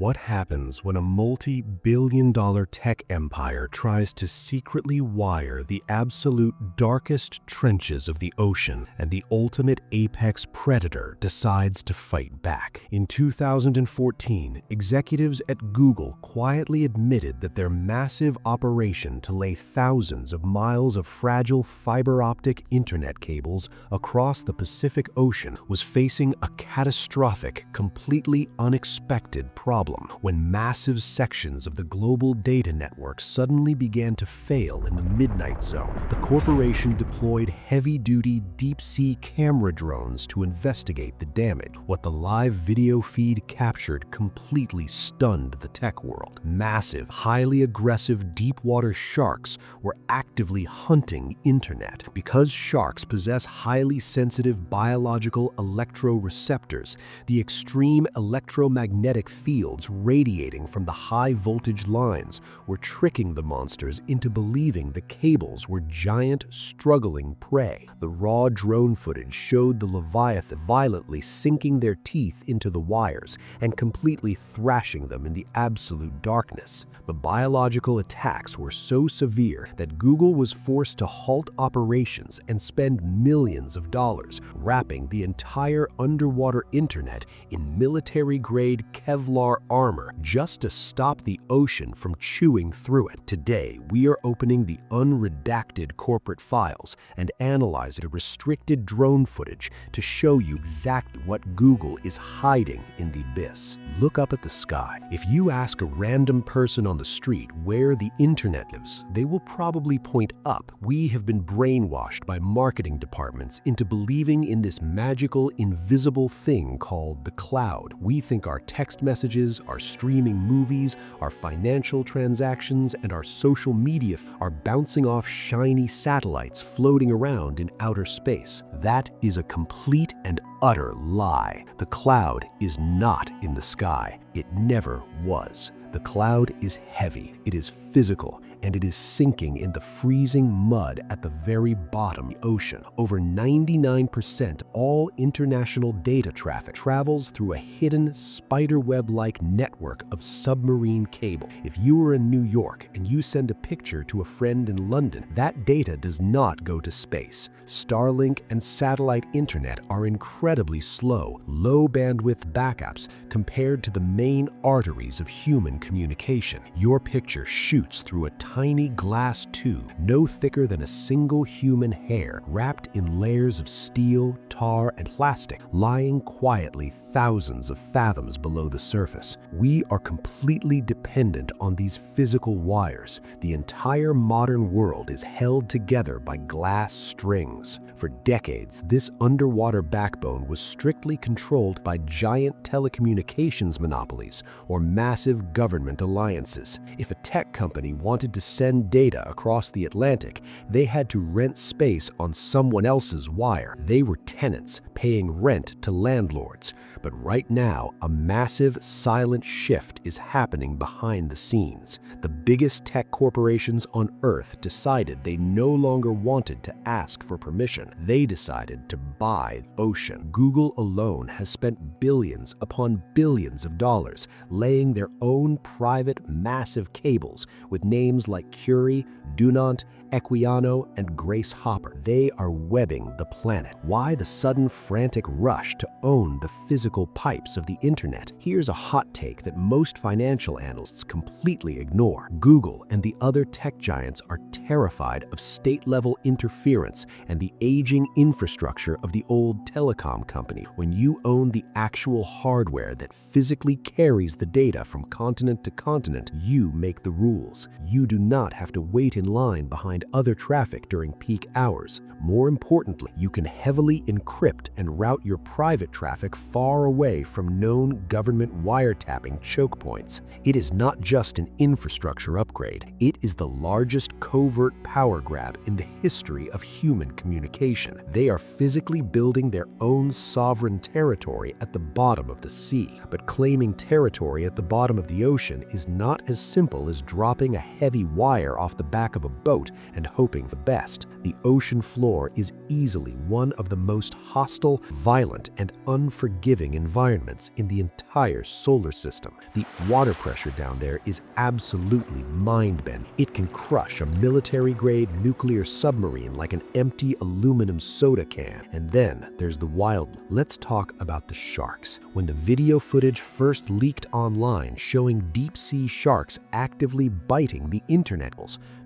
What happens when a multi-billion-dollar tech empire tries to secretly wire the absolute darkest trenches of the ocean and the ultimate apex predator decides to fight back? In 2014, executives at Google quietly admitted that their massive operation to lay thousands of miles of fragile fiber optic internet cables across the Pacific Ocean was facing a catastrophic, completely unexpected problem when massive sections of the global data network suddenly began to fail in the midnight zone. The corporation deployed heavy-duty deep-sea camera drones to investigate the damage. What the live video feed captured completely stunned the tech world. Massive, highly aggressive deep-water sharks were actively hunting internet. Because sharks possess highly sensitive biological electroreceptors, the extreme electromagnetic fields radiating from the high-voltage lines were tricking the monsters into believing the cables were giant, struggling prey. The raw drone footage showed the Leviathan violently sinking their teeth into the wires and completely thrashing them in the absolute darkness. The biological attacks were so severe that Google was forced to halt operations and spend millions of dollars wrapping the entire underwater internet in military-grade Kevlar armor just to stop the ocean from chewing through it. Today, we are opening the unredacted corporate files and analyzing the restricted drone footage to show you exactly what Google is hiding in the abyss. Look up at the sky. If you ask a random person on the street where the internet lives, they will probably point up. We have been brainwashed by marketing departments into believing in this magical, invisible thing called the cloud. We think our text messages, our streaming movies, our financial transactions, and our social media are bouncing off shiny satellites floating around in outer space. That is a complete and utter lie. The cloud is not in the sky. It never was. The cloud is heavy, it is physical, and it is sinking in the freezing mud at the very bottom of the ocean. Over 99% all international data traffic travels through a hidden spiderweb-like network of submarine cable. If you are in New York and you send a picture to a friend in London, that data does not go to space. Starlink and satellite internet are incredibly slow, low-bandwidth backups compared to the main arteries of human communication. Your picture shoots through a tiny glass tube, no thicker than a single human hair, wrapped in layers of steel, tar, and plastic, lying quietly thousands of fathoms below the surface. We are completely dependent on these physical wires. The entire modern world is held together by glass strings. For decades, this underwater backbone was strictly controlled by giant telecommunications monopolies or massive government alliances. If a tech company wanted to send data across the Atlantic, they had to rent space on someone else's wire. They were tenants, paying rent to landlords. But right now, a massive, silent shift is happening behind the scenes. The biggest tech corporations on Earth decided they no longer wanted to ask for permission. They decided to buy the ocean. Google alone has spent billions upon billions of dollars laying their own private, massive cables with names like Curie, Dunant, Equiano, and Grace Hopper. They are webbing the planet. Why the sudden frantic rush to own the physical pipes of the internet? Here's a hot take that most financial analysts completely ignore. Google and the other tech giants are terrified of state-level interference and the aging infrastructure of the old telecom company. When you own the actual hardware that physically carries the data from continent to continent, you make the rules. You do not have to wait in line behind other traffic during peak hours. More importantly, you can heavily encrypt and route your private traffic far away from known government wiretapping choke points. It is not just an infrastructure upgrade. It is the largest covert power grab in the history of human communication. They are physically building their own sovereign territory at the bottom of the sea. But claiming territory at the bottom of the ocean is not as simple as dropping a heavy wire off the back of a boat and hoping for the best. The ocean floor is easily one of the most hostile, violent, and unforgiving environments in the entire solar system. The water pressure down there is absolutely mind-bending. It can crush a military-grade nuclear submarine like an empty aluminum soda can. And then there's the wild. Let's talk about the sharks. When the video footage first leaked online showing deep-sea sharks actively biting the internet,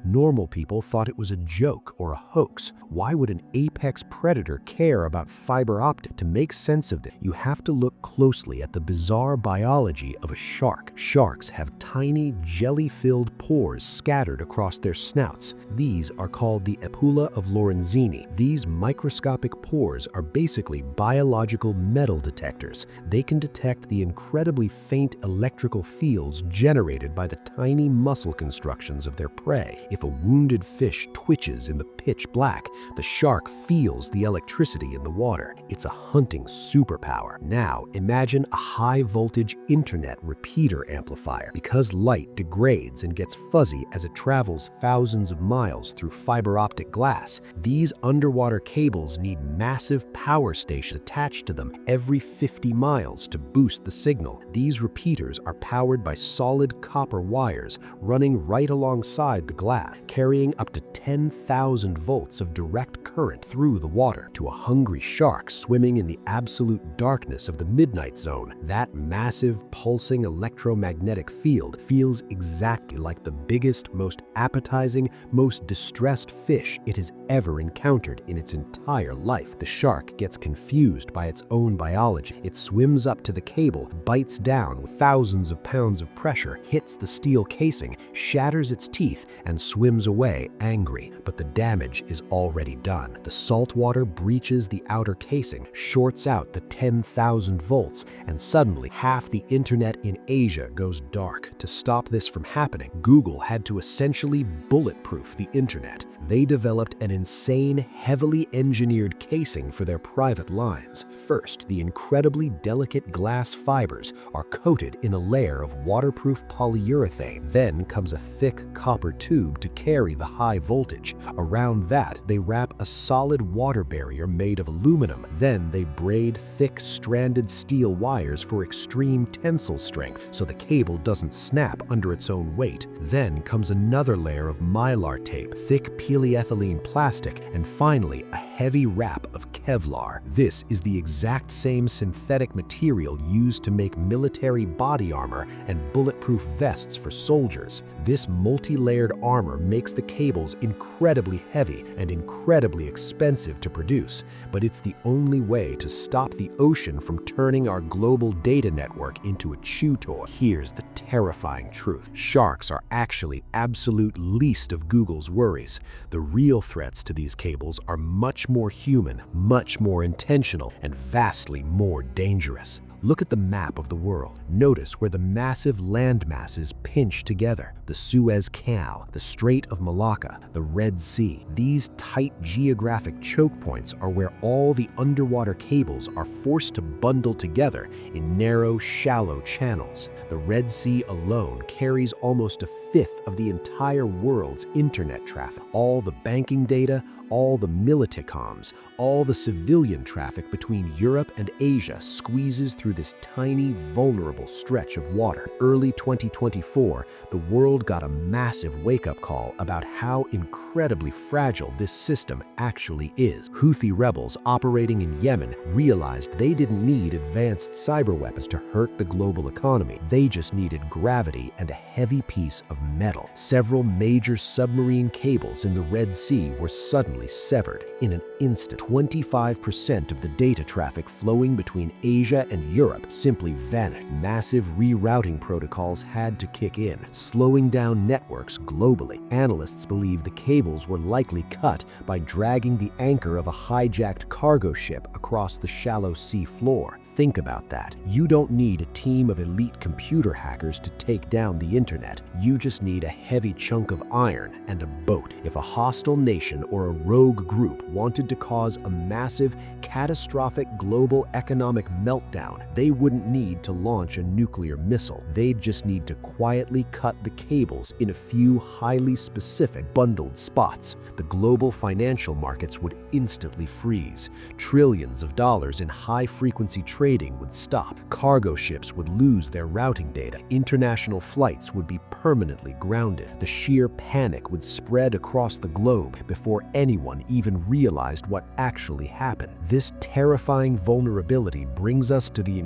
normal people thought it was a joke or a hoax. Why would an apex predator care about fiber optic? To make sense of this, you have to look closely at the bizarre biology of a shark. Sharks have tiny, jelly-filled pores scattered across their snouts. These are called the ampulla of Lorenzini. These microscopic pores are basically biological metal detectors. They can detect the incredibly faint electrical fields generated by the tiny muscle constructions of their prey. If a wounded fish twitches in the pitch black, the shark feels the electricity in the water. It's a hunting superpower. Now, imagine a high-voltage internet repeater amplifier. Because light degrades and gets fuzzy as it travels thousands of miles through fiber optic glass, these underwater cables need massive power stations attached to them every 50 miles to boost the signal. These repeaters are powered by solid copper wires running right alongside the glass, carrying up to 10,000 volts of direct current through the water. To a hungry shark swimming in the absolute darkness of the midnight zone, that massive pulsing electromagnetic field feels exactly like the biggest, most appetizing, most distressed fish it has ever encountered in its entire life. The shark gets confused by its own biology. It swims up to the cable, bites down with thousands of pounds of pressure, hits the steel casing, shatters its teeth, and swims away angry. But the damage is already done. The salt water breaches the outer casing, shorts out the 10,000 volts, and suddenly half the internet in Asia goes dark. To stop this from happening, Google had to essentially bulletproof the internet. They developed an insane, heavily engineered casing for their private lines. First, the incredibly delicate glass fibers are coated in a layer of waterproof polyurethane. Then comes a thick copper tube to carry the high voltage. Around that, they wrap a solid water barrier made of aluminum. Then they braid thick, stranded steel wires for extreme tensile strength so the cable doesn't snap under its own weight. Then comes another layer of mylar tape, thick polyethylene plastic, and finally a heavy wrap of Kevlar. This is the exact same synthetic material used to make military body armor and bulletproof vests for soldiers. This multi-layered armor makes the cables incredibly heavy and incredibly expensive to produce, but it's the only way to stop the ocean from turning our global data network into a chew toy. Here's the terrifying truth. Sharks are actually absolute least of Google's worries. The real threats to these cables are much more human, much more intentional, and vastly more dangerous. Look at the map of the world. Notice where the massive land masses pinch together. The Suez Canal, the Strait of Malacca, the Red Sea. These tight geographic choke points are where all the underwater cables are forced to bundle together in narrow, shallow channels. The Red Sea alone carries almost a fifth of the entire world's internet traffic. All the banking data, all the militicoms, all the civilian traffic between Europe and Asia squeezes through this tiny, vulnerable stretch of water. Early 2024, the world got a massive wake-up call about how incredibly fragile this system actually is. Houthi rebels operating in Yemen realized they didn't need advanced cyber weapons to hurt the global economy. They just needed gravity and a heavy piece of metal. Several major submarine cables in the Red Sea were suddenly severed. In an instant, 25% of the data traffic flowing between Asia and Europe simply vanished. Massive rerouting protocols had to kick in, slowing down networks globally. Analysts believe the cables were likely cut by dragging the anchor of a hijacked cargo ship across the shallow sea floor. Think about that. You don't need a team of elite computer hackers to take down the internet. You just need a heavy chunk of iron and a boat. If a hostile nation or a rogue group wanted to cause a massive, catastrophic global economic meltdown, they wouldn't need to launch a nuclear missile. They'd just need to quietly cut the cables in a few highly specific bundled spots. The global financial markets would instantly freeze. Trillions of dollars in high-frequency trading would stop. Cargo ships would lose their routing data. International flights would be permanently grounded. The sheer panic would spread across the globe before anyone even realized what actually happened. This terrifying vulnerability brings us to the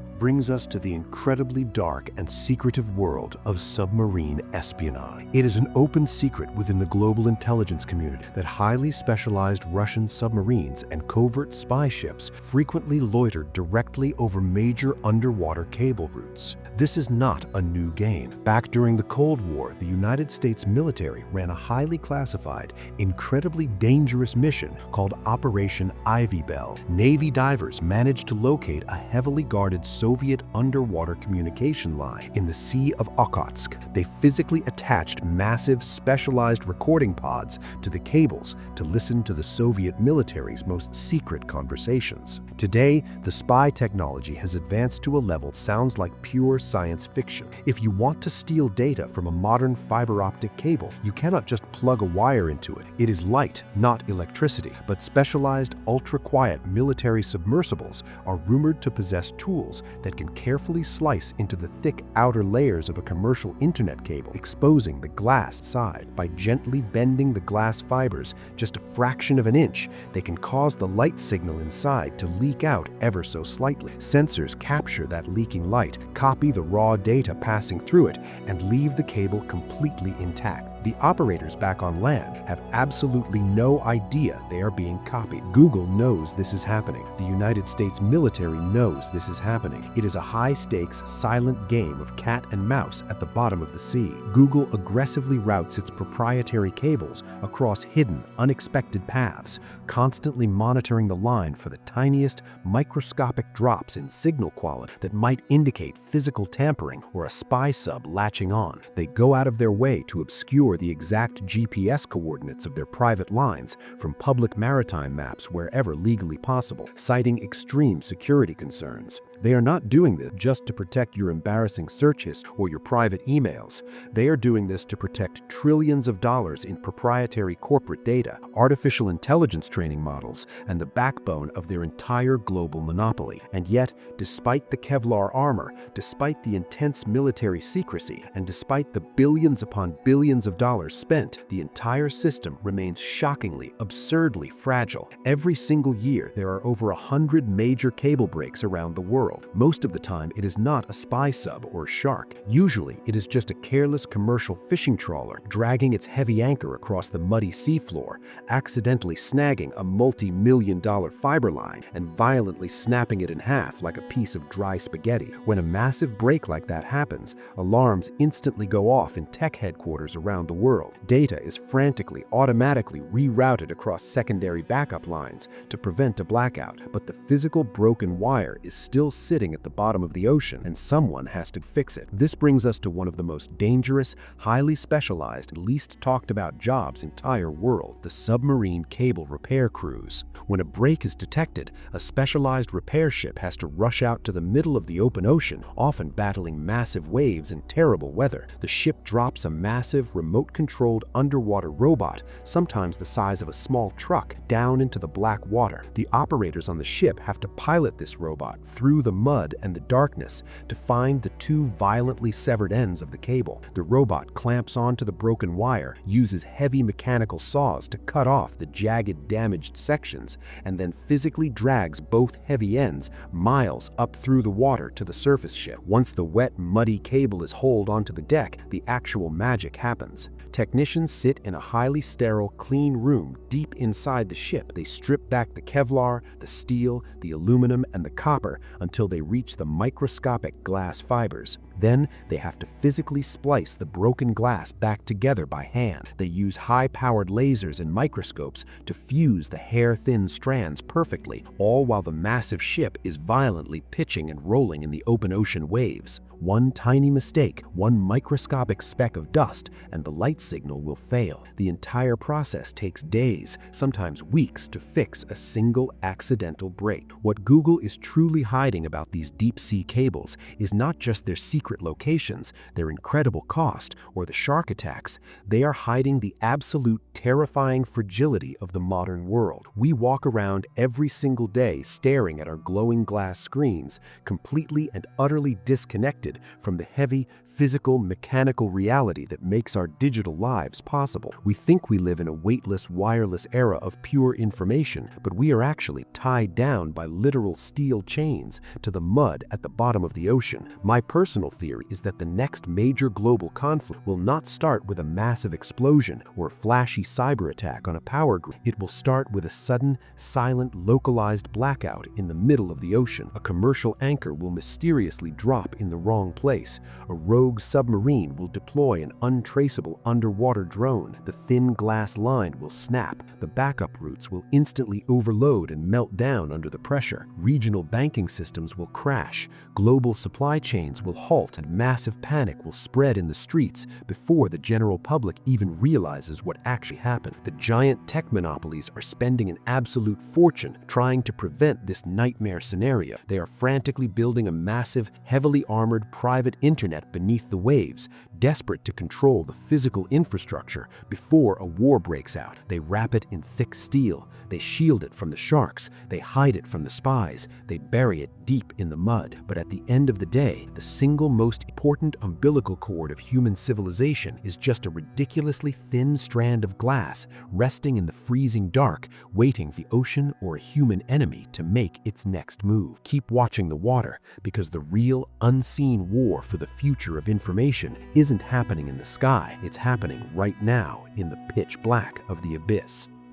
incredibly dark and secretive world of submarine espionage. It is an open secret within the global intelligence community that highly specialized Russian submarines and covert spy ships frequently loitered directly over major underwater cable routes. This is not a new game. Back during the Cold War, the United States military ran a highly classified, incredibly dangerous mission called Operation Ivy Bell. Navy divers managed to locate a heavily guarded Soviet underwater communication line in the Sea of Okhotsk. They physically attached massive, specialized recording pods to the cables to listen to the Soviet military's most secret conversations. Today, the spy technology has advanced to a level sounds like pure science fiction. If you want to steal data from a modern fiber optic cable, you cannot just plug a wire into it. It is light, not electricity, but specialized, ultra-quiet military submersibles are rumored to possess tools that can carefully slice into the thick outer layers of a commercial internet cable, exposing the glass side. By gently bending the glass fibers just a fraction of an inch, they can cause the light signal inside to leak out ever so slightly. Sensors capture that leaking light, copy the raw data passing through it, and leave the cable completely intact. The operators back on land have absolutely no idea they are being copied. Google knows this is happening. The United States military knows this is happening. It is a high-stakes, silent game of cat and mouse at the bottom of the sea. Google aggressively routes its proprietary cables across hidden, unexpected paths, constantly monitoring the line for the tiniest, microscopic drops in signal quality that might indicate physical tampering or a spy sub latching on. They go out of their way to obscure the exact GPS coordinates of their private lines from public maritime maps wherever legally possible, citing extreme security concerns. They are not doing this just to protect your embarrassing search history or your private emails. They are doing this to protect trillions of dollars in proprietary corporate data, artificial intelligence training models, and the backbone of their entire global monopoly. And yet, despite the Kevlar armor, despite the intense military secrecy, and despite the billions upon billions of dollars spent, the entire system remains shockingly, absurdly fragile. Every single year, there are over 100 major cable breaks around the world. Most of the time, it is not a spy sub or shark. Usually, it is just a careless commercial fishing trawler dragging its heavy anchor across the muddy seafloor, accidentally snagging a multi-million-dollar fiber line and violently snapping it in half like a piece of dry spaghetti. When a massive break like that happens, alarms instantly go off in tech headquarters around the world. Data is frantically, automatically rerouted across secondary backup lines to prevent a blackout, but the physical broken wire is still sitting at the bottom of the ocean, and someone has to fix it. This brings us to one of the most dangerous, highly specialized, least talked about jobs in the entire world, the submarine cable repair crews. When a break is detected, a specialized repair ship has to rush out to the middle of the open ocean, often battling massive waves and terrible weather. The ship drops a massive, remote-controlled underwater robot, sometimes the size of a small truck, down into the black water. The operators on the ship have to pilot this robot through the mud and the darkness to find the two violently severed ends of the cable. The robot clamps onto the broken wire, uses heavy mechanical saws to cut off the jagged, damaged sections, and then physically drags both heavy ends miles up through the water to the surface ship. Once the wet, muddy cable is hauled onto the deck, the actual magic happens. Technicians sit in a highly sterile, clean room deep inside the ship. They strip back the Kevlar, the steel, the aluminum, and the copper until they reach the microscopic glass fibers. Then they have to physically splice the broken glass back together by hand. They use high-powered lasers and microscopes to fuse the hair-thin strands perfectly, all while the massive ship is violently pitching and rolling in the open ocean waves. One tiny mistake, one microscopic speck of dust, and the light signal will fail. The entire process takes days, sometimes weeks, to fix a single accidental break. What Google is truly hiding about these deep-sea cables is not just their secret locations, their incredible cost, or the shark attacks. They are hiding the absolute terrifying fragility of the modern world. We walk around every single day staring at our glowing glass screens, completely and utterly disconnected from the heavy, physical, mechanical reality that makes our digital lives possible. We think we live in a weightless, wireless era of pure information, but we are actually tied down by literal steel chains to the mud at the bottom of the ocean. My personal theory is that the next major global conflict will not start with a massive explosion or a flashy cyber attack on a power grid. It will start with a sudden, silent, localized blackout in the middle of the ocean. A commercial anchor will mysteriously drop in the wrong place. A rogue submarine will deploy an untraceable underwater drone. The thin glass line will snap. The backup routes will instantly overload and melt down under the pressure. Regional banking systems will crash. Global supply chains will halt, and massive panic will spread in the streets before the general public even realizes what actually happened. The giant tech monopolies are spending an absolute fortune trying to prevent this nightmare scenario. They are frantically building a massive, heavily armored private internet beneath the waves, desperate to control the physical infrastructure before a war breaks out. They wrap it in thick steel. They shield it from the sharks. They hide it from the spies. They bury it deep in the mud. But at the end of the day, the single most important umbilical cord of human civilization is just a ridiculously thin strand of glass resting in the freezing dark, waiting for the ocean or a human enemy to make its next move. Keep watching the water, because the real, unseen war for the future of information isn't happening in the sky. It's happening right now in the pitch black of the abyss.